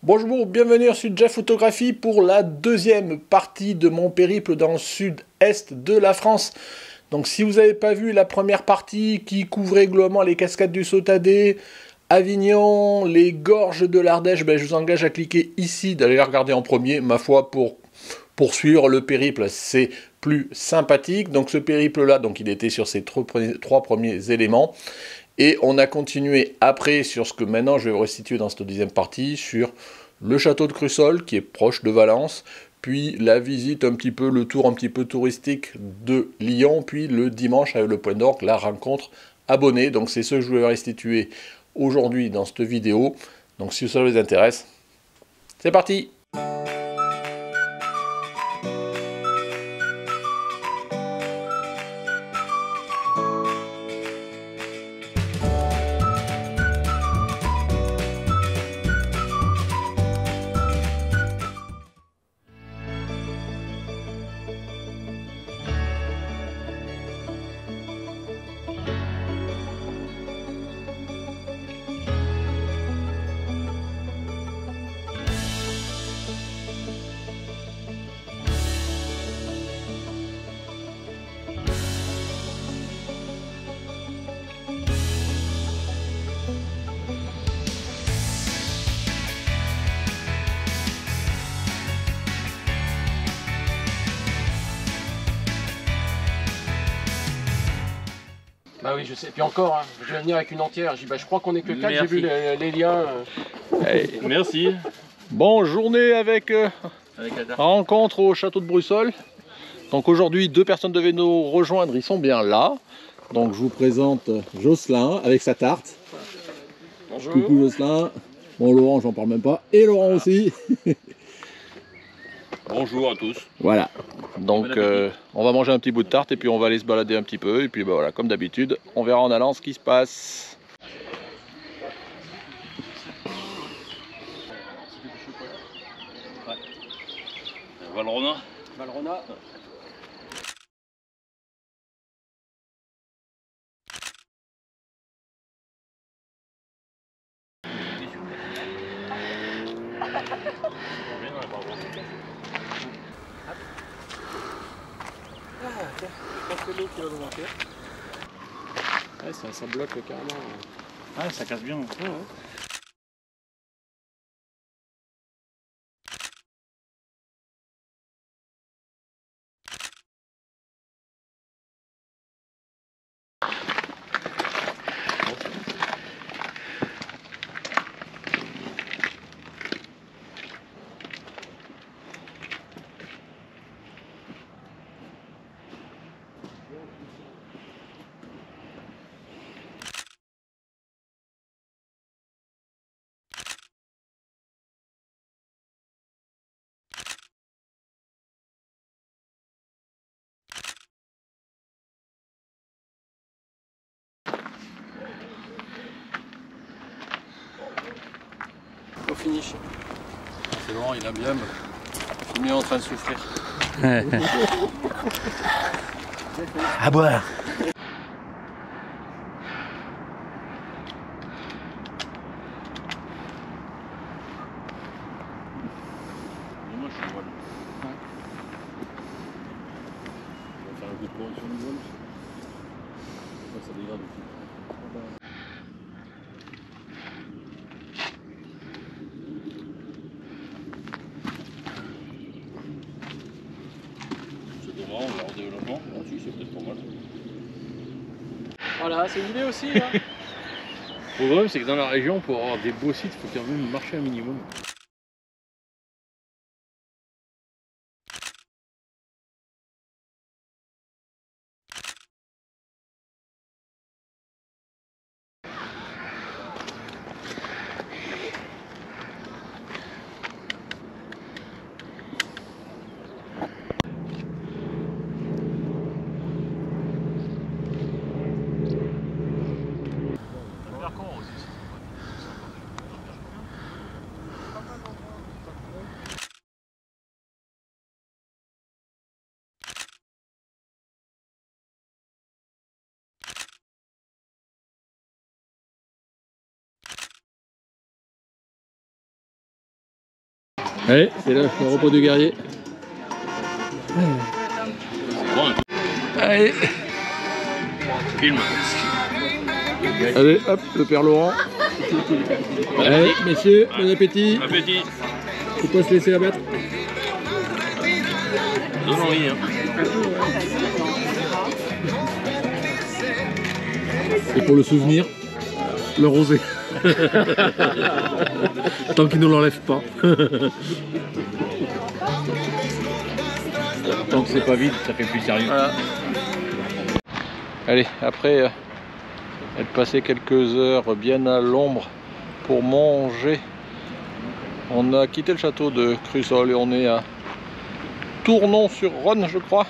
Bonjour, bienvenue sur Jeff Photographie pour la deuxième partie de mon périple dans le sud-est de la France. Donc si vous n'avez pas vu la première partie qui couvrait globalement les cascades du Sautadé, Avignon, les gorges de l'Ardèche, je vous engage à cliquer ici, d'aller regarder en premier, ma foi, pour poursuivre le périple, c'est plus sympathique. Donc ce périple-là, il était sur ces trois premiers éléments. Et on a continué après sur ce que maintenant je vais vous restituer dans cette deuxième partie, sur le château de Crussol, qui est proche de Valence, puis la visite un petit peu, le tour un petit peu touristique de Lyon, puis le dimanche avec le point d'orgue, la rencontre abonnée. Donc c'est ce que je vais restituer aujourd'hui dans cette vidéo. Donc si ça vous intéresse, c'est parti! Bah oui, je sais. Puis encore, hein, je vais venir avec une entière. Je crois qu'on est que 4, j'ai vu les liens. Merci. Bon, journée avec rencontre au château de Brussol. Donc aujourd'hui, 2 personnes devaient nous rejoindre, ils sont bien là. Donc je vous présente Jocelyn avec sa tarte. Bonjour. Coucou Jocelyn. Bon, Laurent, j'en parle même pas. Et Laurent aussi. Bonjour à tous. Voilà. Donc on va manger un petit bout de tarte et puis on va aller se balader un petit peu. Et puis voilà, comme d'habitude, on verra en allant ce qui se passe. Valrhona. Valrhona. Ouais, ça bloque carrément. Ah, ça casse bien. Ouais. Au finish. C'est Laurent, il a bien. Il est mieux en train de souffrir. À boire. Moi je suis voilà. On va faire un coup de correction du vol. Ça dégrade aussi. C'est dommage, on va en développement. Ah si, c'est peut-être pas mal. Voilà, c'est une idée aussi. Hein. Le problème c'est que dans la région, pour avoir des beaux sites, il faut quand même marcher un minimum. Allez, c'est le repos du guerrier. Allez. Film. Allez, hop, le père Laurent. Allez, messieurs, bon appétit. Bon appétit. Faut pas se laisser abattre. Donne envie, hein. Et pour le souvenir, le rosé. Tant qu'il ne l'enlève pas. Tant que c'est pas vide, ça fait plus sérieux. Voilà. Allez, après être passé quelques heures bien à l'ombre pour manger, on a quitté le château de Crussol et on est à Tournon-sur-Rhône, je crois.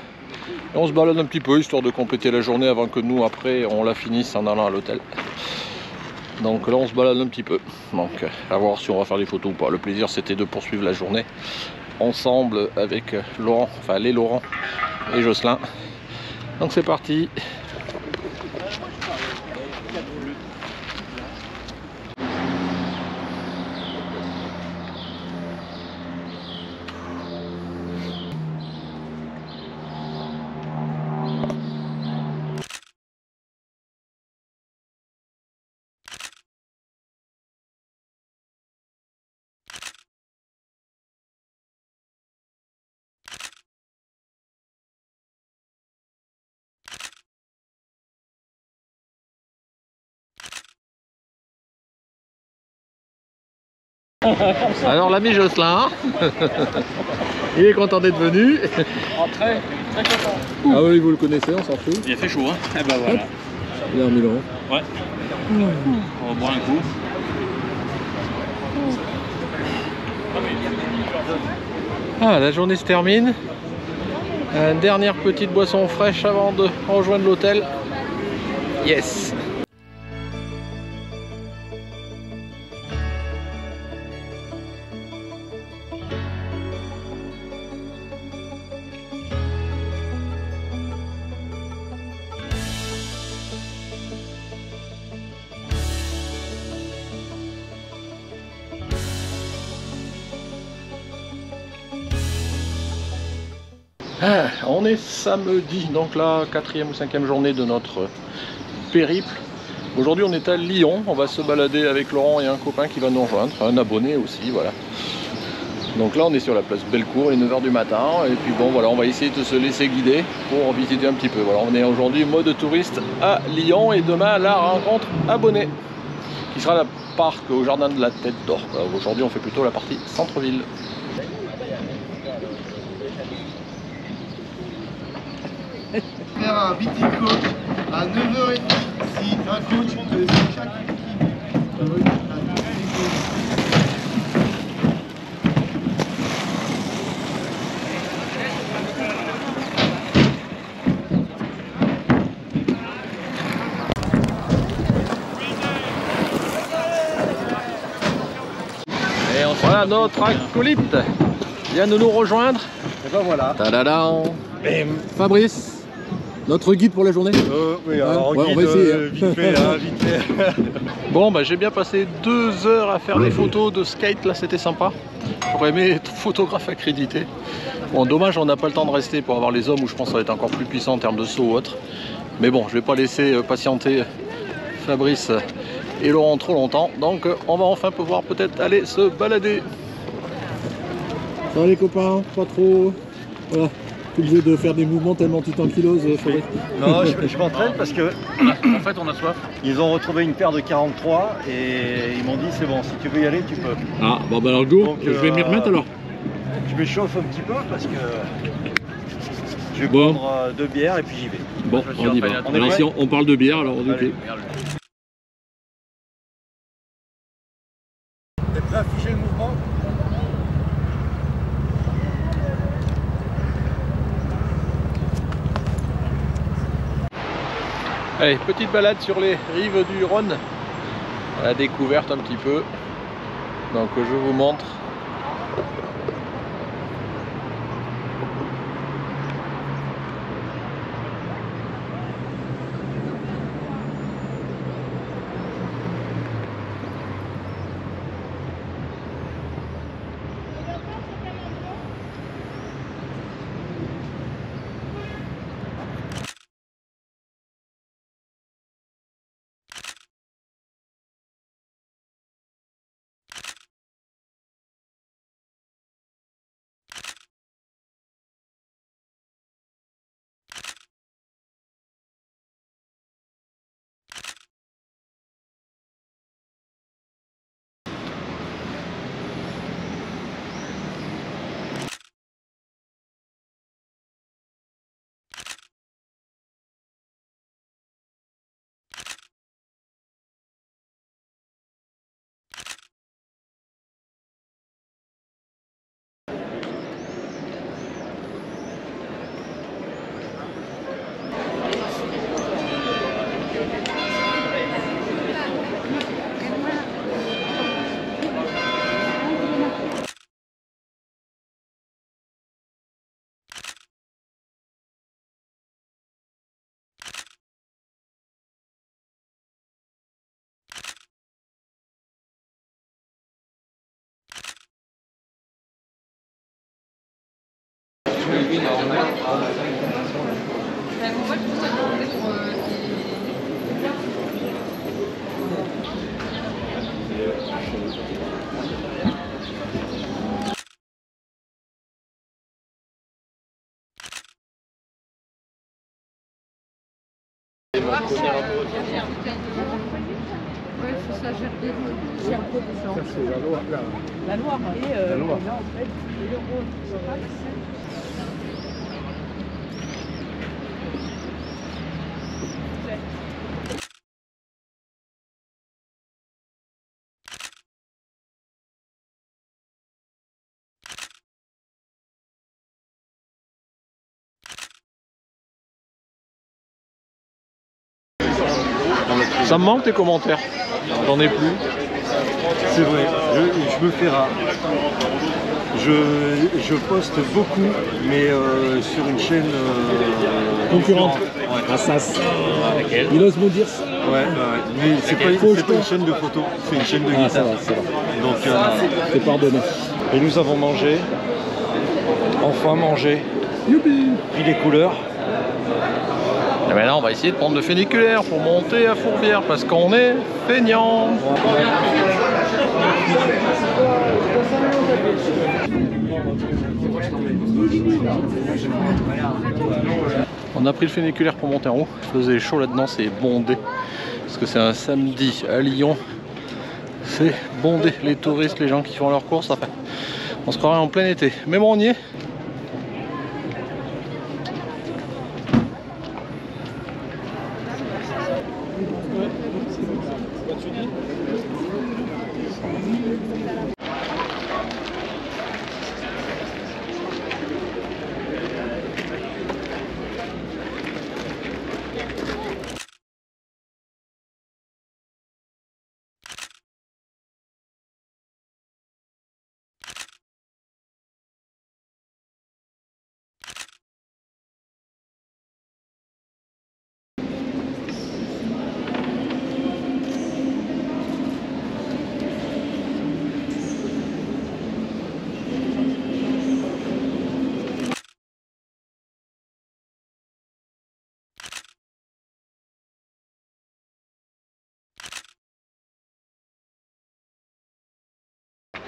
Et on se balade un petit peu, histoire de compléter la journée avant que nous, après, on la finisse en allant à l'hôtel. Donc là, on se balade un petit peu. Donc, à voir si on va faire des photos ou pas. Le plaisir, c'était de poursuivre la journée ensemble avec Laurent, enfin les Laurent et Jocelyn. Donc c'est parti. Alors l'ami Jocelyn, il est content d'être venu. Oh, très content. Ah oui, vous le connaissez, on s'en fout. Il a fait chaud, hein. Eh ben voilà. Il est en Milan. Ouais. On va boire un coup. Ah, la journée se termine. Dernière petite boisson fraîche avant de rejoindre l'hôtel. Yes. Ah, on est samedi, donc la 4e ou 5e journée de notre périple. Aujourd'hui on est à Lyon, on va se balader avec Laurent et un copain qui va nous rejoindre, un abonné aussi, voilà. Donc là on est sur la place Bellecour, il est 9 h du matin, et puis bon voilà, on va essayer de se laisser guider pour visiter un petit peu. Voilà, on est aujourd'hui mode touriste à Lyon et demain la rencontre abonnée, qui sera la parc au jardin de la Tête d'Or. Aujourd'hui on fait plutôt la partie centre-ville. Faire un meeting coach à 9 h 30 si un coach de chaque équipe. Et voilà notre acolyte vient de nous rejoindre. Et ben voilà. Tadadam. Fabrice, notre guide pour la journée. Oui, alors ouais, guide, on va essayer. Vite fait, hein, vite fait. Bon, bah, j'ai bien passé 2 heures à faire des photos de skate, là c'était sympa. J'aurais aimé être photographe accrédité. Bon, dommage, on n'a pas le temps de rester pour avoir les hommes où je pense que ça va être encore plus puissant en termes de saut ou autre. Mais bon, je vais pas laisser patienter Fabrice et Laurent trop longtemps. Donc on va enfin pouvoir peut-être aller se balader. Ça va les copains, pas trop. Voilà. Obligé de faire des mouvements tellement tu t'ankyloses, Fabrice. Non, je m'entraîne parce que En fait, on a soif. ils ont retrouvé une paire de 43 et ils m'ont dit c'est bon, si tu veux y aller, tu peux. Ah, bon bah alors go, Donc, je vais m'y remettre alors. Je m'échauffe un petit peu parce que je vais Bon. prendre 2 bières et puis j'y vais. Bon, Je me suis on y va. entraîné à tout. Alors si on parle de bière, alors Allez. ok. T'es prêt à afficher le mouvement? Allez, petite balade sur les rives du Rhône, à la découverte un petit peu. Donc je vous montre. La Loire. Et là, en fait, Ça me manque tes commentaires. J'en ai plus. C'est vrai, je me fais rare. Je poste beaucoup, mais sur une chaîne Concurrente. Ouais. Assas. Il ose nous dire ça. Ouais, mais c'est pas une chaîne de photos, c'est une chaîne de guitare. Ça va, ça va. Donc C'est pardonné. et nous avons mangé, enfin mangé, Youpi. puis les couleurs. Et ben là, on va essayer de prendre le funiculaire pour monter à Fourvière parce qu'on est feignant. On a pris le funiculaire pour monter en haut. Il faisait chaud là-dedans, c'est bondé. Parce que c'est un samedi à Lyon. C'est bondé. Les touristes, les gens qui font leurs courses, enfin, on se croirait en plein été. Mais bon, on y est.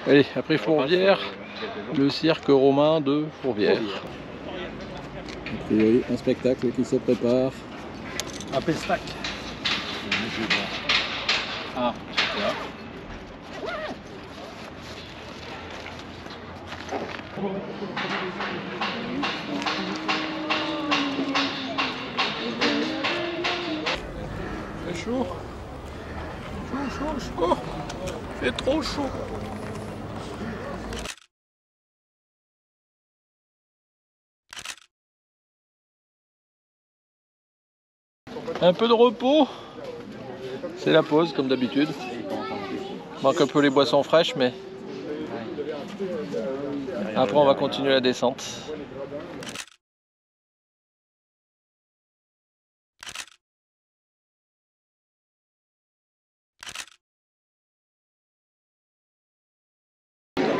Allez, après Fourvière, le cirque romain de Fourvière. A priori, un spectacle qui se prépare. Un pestac. Ah, c'est chaud. Chaud. C'est trop chaud. Un peu de repos, c'est la pause comme d'habitude. Manque un peu les boissons fraîches, mais après on va continuer la descente.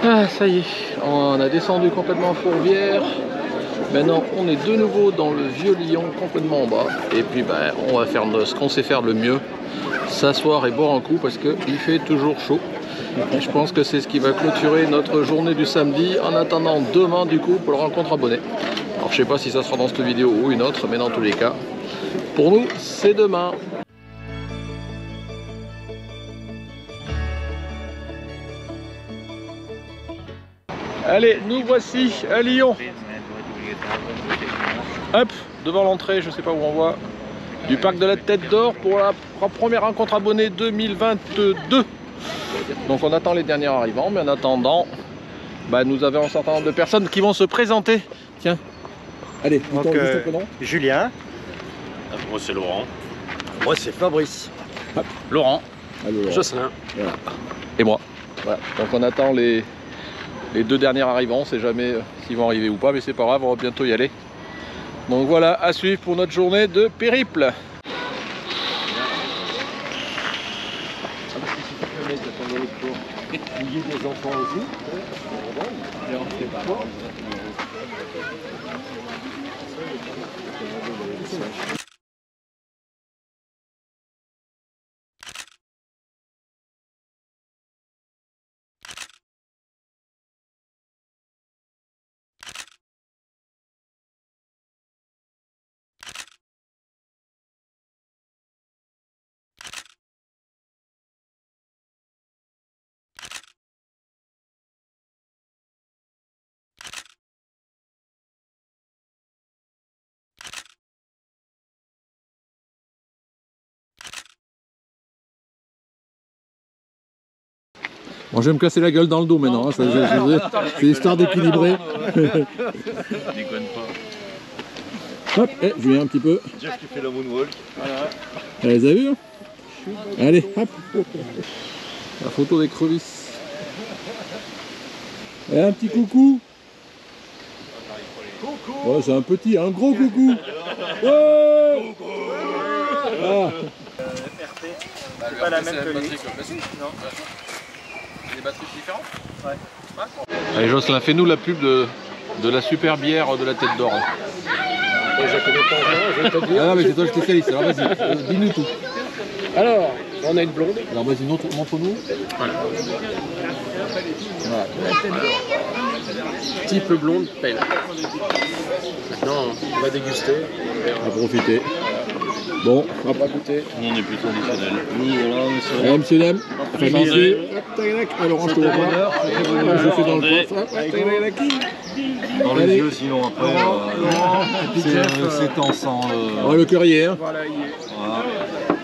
Ah, ça y est, on a descendu complètement à Fourvière. Maintenant, on est de nouveau dans le vieux Lyon, complètement en bas. Et puis, ben, on va faire ce qu'on sait faire le mieux, s'asseoir et boire un coup parce qu'il fait toujours chaud. Et je pense que c'est ce qui va clôturer notre journée du samedi en attendant demain, du coup, pour le rencontre abonné. Alors, je sais pas si ça sera dans cette vidéo ou une autre, mais dans tous les cas, pour nous, c'est demain. Allez, nous voici à Lyon. Hop, devant l'entrée, je sais pas où on voit, du parc de la Tête d'Or pour la première rencontre abonnée 2022. Donc on attend les derniers arrivants, mais en attendant, bah, nous avons un certain nombre de personnes qui vont se présenter. Tiens, allez, Donc, Julien. moi c'est Laurent. Moi c'est Fabrice. Laurent. Allô, Jocelyn. voilà. Et moi. Voilà. Donc on attend les deux derniers arrivants, on sait jamais s'ils vont arriver ou pas, mais c'est pas grave, on va bientôt y aller. Donc voilà, à suivre pour notre journée de périple. aviez des enfants aussi. Bon, je vais me casser la gueule dans le dos maintenant, hein, c'est histoire d'équilibrer. Déconne pas. Hop, je viens un petit peu. Jeff qui fait la moonwalk. Voilà. Allez, vous avez vu hein? Allez, hop. La photo des crevisses. Et un petit coucou. Ouais, c'est un petit, un gros coucou. Ouais. Ah. C'est pas la même que lui. Non. Des batteries différentes. Ouais. Allez Jocelyn, fais-nous la pub de la super bière de la Tête d'Or. Je la connais pas encore, je vais te dire. Ah non mais c'est toi le spécialiste, alors vas-y, dis-nous tout. Alors, on a une blonde. Alors vas-y, montre-nous. Voilà. Type blonde, pelle. Maintenant, on va déguster. On va profiter. Bon, On va goûter. Nous on est plus traditionnel. Oui, voilà, monsieur. allez monsieur, dame. Enfin, monsieur. Hop, tac, tac. Alors, je te vois pas. Je fais dans le poste. Hop, tac, tac, tac. Dans les yeux, sinon après, c'est en sang. Oh, le currier, hein. Voilà, il est.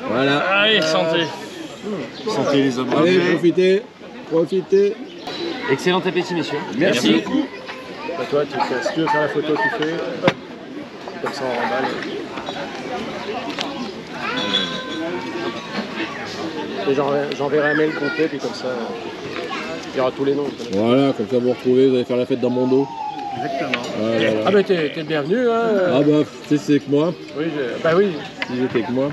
Voilà. Allez, santé. Santé les abonnés. Allez, profitez. Profitez. Excellent appétit, messieurs. Merci beaucoup. Bah, toi, si tu veux faire la photo, tu fais. Comme ça, on remballe. Et j'enverrai un mail complet, puis comme ça, il y aura tous les noms. Voilà, comme ça vous retrouvez, vous allez faire la fête dans mon dos. Exactement. Voilà. Ah bah t'es le bienvenu, hein. Ah bah, tu sais, c'est avec moi. Oui, bah oui. Si j'étais avec moi.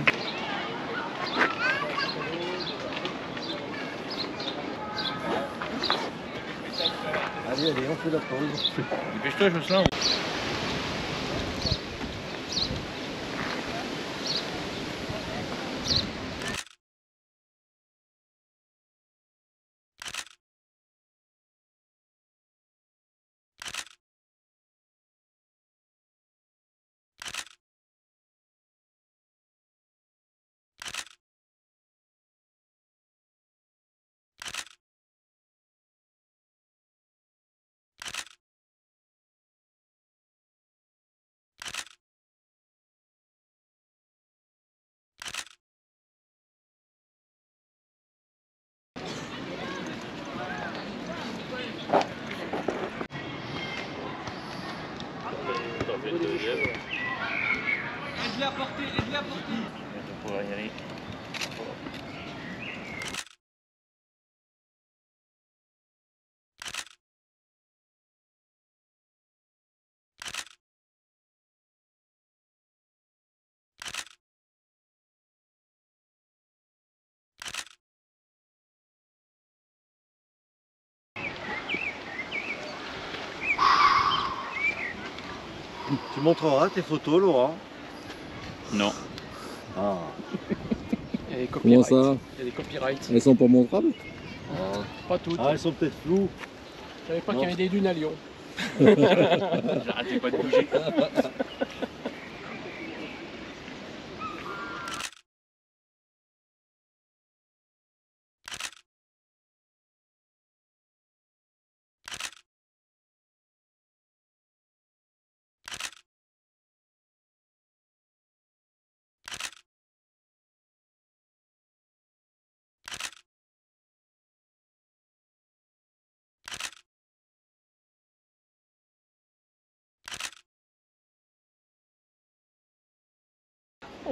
Allez, on fait la pause. Dépêche-toi, Jocelyn. Aide-la à porter, aide-la à porter. On pourra y aller. Tu montreras tes photos, Laurent? Non. Ah. Il y a des Comment copyrights. ça? Il y a des copyrights. Elles sont pas montrables? Pas toutes. Ah, elles sont peut-être floues. Je savais pas qu'il y avait des dunes à Lyon. J'arrêtais pas de bouger.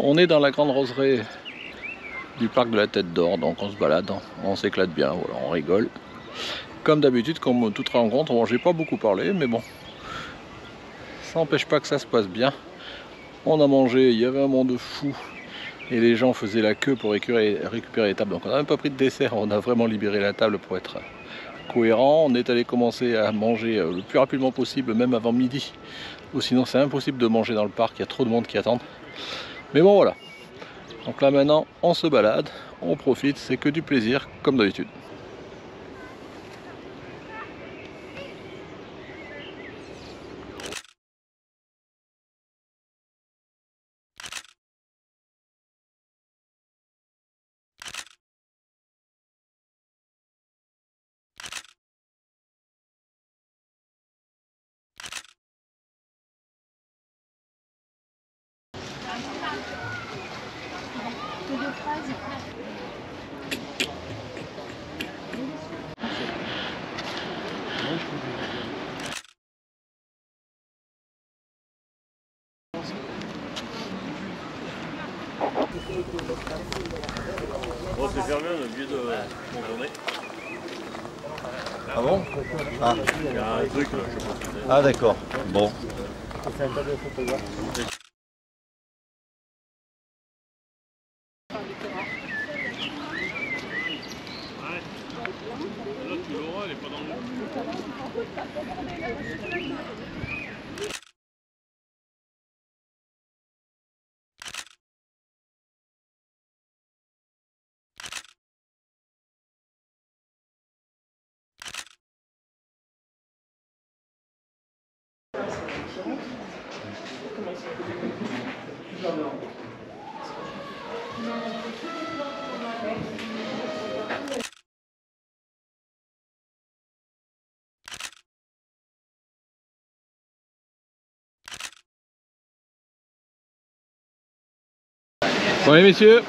On est dans la grande roseraie du parc de la Tête d'Or, donc on se balade, on s'éclate bien, voilà, on rigole. Comme d'habitude, comme toute rencontre, bon, j'ai pas beaucoup parlé, mais bon, ça n'empêche pas que ça se passe bien. On a mangé, il y avait un monde fou, et les gens faisaient la queue pour récupérer les tables, donc on n'a même pas pris de dessert, on a vraiment libéré la table pour être cohérent. On est allé commencer à manger le plus rapidement possible, même avant midi. Ou sinon c'est impossible de manger dans le parc, il y a trop de monde qui attend. Mais bon voilà. Donc là maintenant on se balade, on profite, c'est que du plaisir comme d'habitude. Bon, c'est fermé, on a oublié de contourner. Ah bon? Ah. Il y a un truc là, je sais pas ce que c'est. Ah d'accord, bon. Laurent, elle est pas dans le... Bon allez messieurs,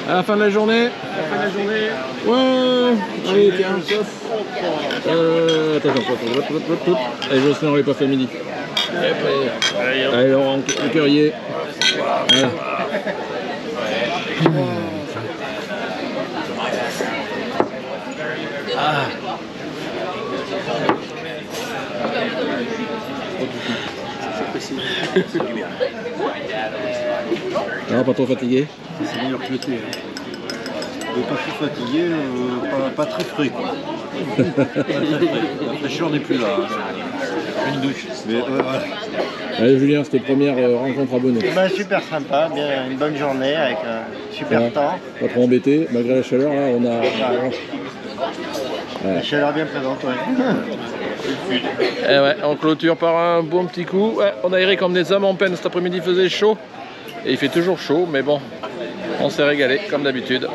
à la fin de la journée. Ouais, allez tiens. Attention, allez Jocelyn, on l'avait pas fait à midi. Allez Laurent, le cœurier. Voilà. Ah. Non, pas trop fatigué. C'est meilleur que l'été. Pas trop fatigué, pas très frais quoi. La fraîcheur n'est plus là. Une douche. Mais, voilà. Allez Julien, c'était première rencontre abonnée. Eh ben, super sympa, bien, une bonne journée avec un super temps. Pas trop embêté, malgré la chaleur là, on a... La chaleur bien présente, ouais. Et ouais, on clôture par un bon petit coup. Ouais, on a erré comme des âmes en peine, cet après-midi il faisait chaud. Et il fait toujours chaud, mais bon, on s'est régalé comme d'habitude.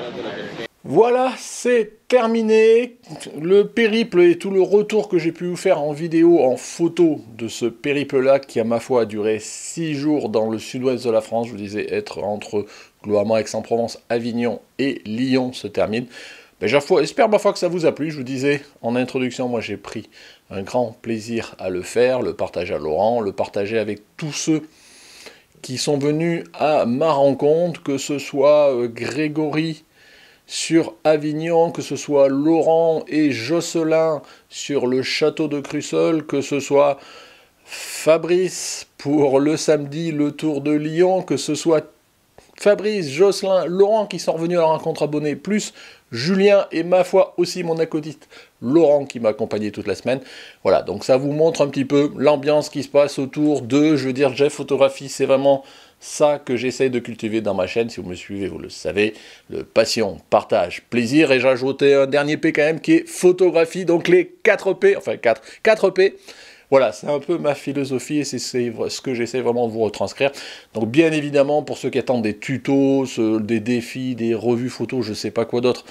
Voilà, c'est terminé. Le périple et tout le retour que j'ai pu vous faire en vidéo, en photo de ce périple-là qui, à ma foi, a duré 6 jours dans le sud-ouest de la France. Je vous disais être entre globalement Aix-en-Provence, Avignon et Lyon se termine. Ben, j'espère ma foi que ça vous a plu. Je vous disais en introduction, moi j'ai pris un grand plaisir à le faire, le partager à Laurent, le partager avec tous ceux qui sont venus à ma rencontre, que ce soit Grégory sur Avignon, que ce soit Laurent et Jocelyn sur le château de Crussol, que ce soit Fabrice pour le samedi, le Tour de Lyon, que ce soit Fabrice, Jocelyn, Laurent qui sont revenus à la rencontre abonnée, plus Julien et ma foi aussi mon acolyte Laurent qui m'a accompagné toute la semaine. Voilà, donc ça vous montre un petit peu l'ambiance qui se passe autour de, je veux dire, Jeff Photographie, c'est vraiment ça que j'essaye de cultiver dans ma chaîne. Si vous me suivez, vous le savez, le passion, partage, plaisir, et j'ai ajouté un dernier P quand même qui est photographie, donc les 4 P, enfin 4 P. Voilà, c'est un peu ma philosophie et c'est ce que j'essaie vraiment de vous retranscrire. Donc bien évidemment, pour ceux qui attendent des tutos, des défis, des revues photos, je ne sais pas quoi d'autre,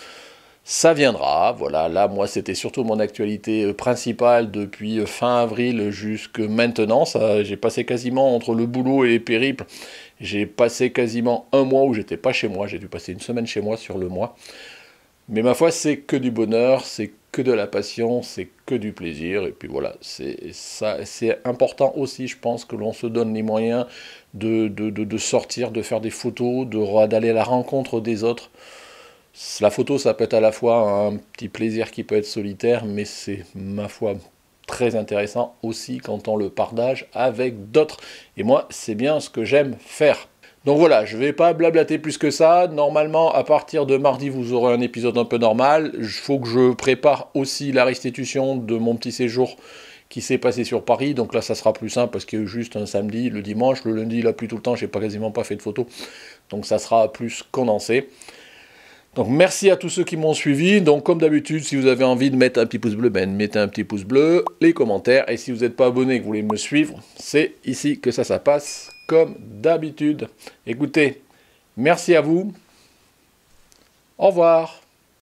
ça viendra. Voilà, là, moi, c'était surtout mon actualité principale depuis fin avril jusque maintenant. J'ai passé quasiment entre le boulot et les périples. J'ai passé quasiment un mois où j'étais pas chez moi. J'ai dû passer une semaine chez moi sur le mois. Mais ma foi, c'est que du bonheur, c'est que de la passion, c'est que du plaisir. Et puis voilà, c'est important aussi, je pense, que l'on se donne les moyens de sortir, de faire des photos, d'aller à la rencontre des autres. La photo, ça peut être à la fois un petit plaisir qui peut être solitaire, mais c'est, ma foi, très intéressant aussi quand on le partage avec d'autres. Et moi, c'est bien ce que j'aime faire. Donc voilà, je vais pas blablater plus que ça. Normalement, à partir de mardi, vous aurez un épisode un peu normal. Il faut que je prépare aussi la restitution de mon petit séjour qui s'est passé sur Paris. Donc là, ça sera plus simple parce qu'il y a eu juste un samedi, le dimanche. Le lundi, là, plus tout le temps, j'ai quasiment pas fait de photos. Donc ça sera plus condensé. Donc merci à tous ceux qui m'ont suivi. Donc comme d'habitude, si vous avez envie de mettre un petit pouce bleu, mettez un petit pouce bleu, les commentaires. Et si vous n'êtes pas abonné et que vous voulez me suivre, c'est ici que ça passe, comme d'habitude. Écoutez, merci à vous. Au revoir.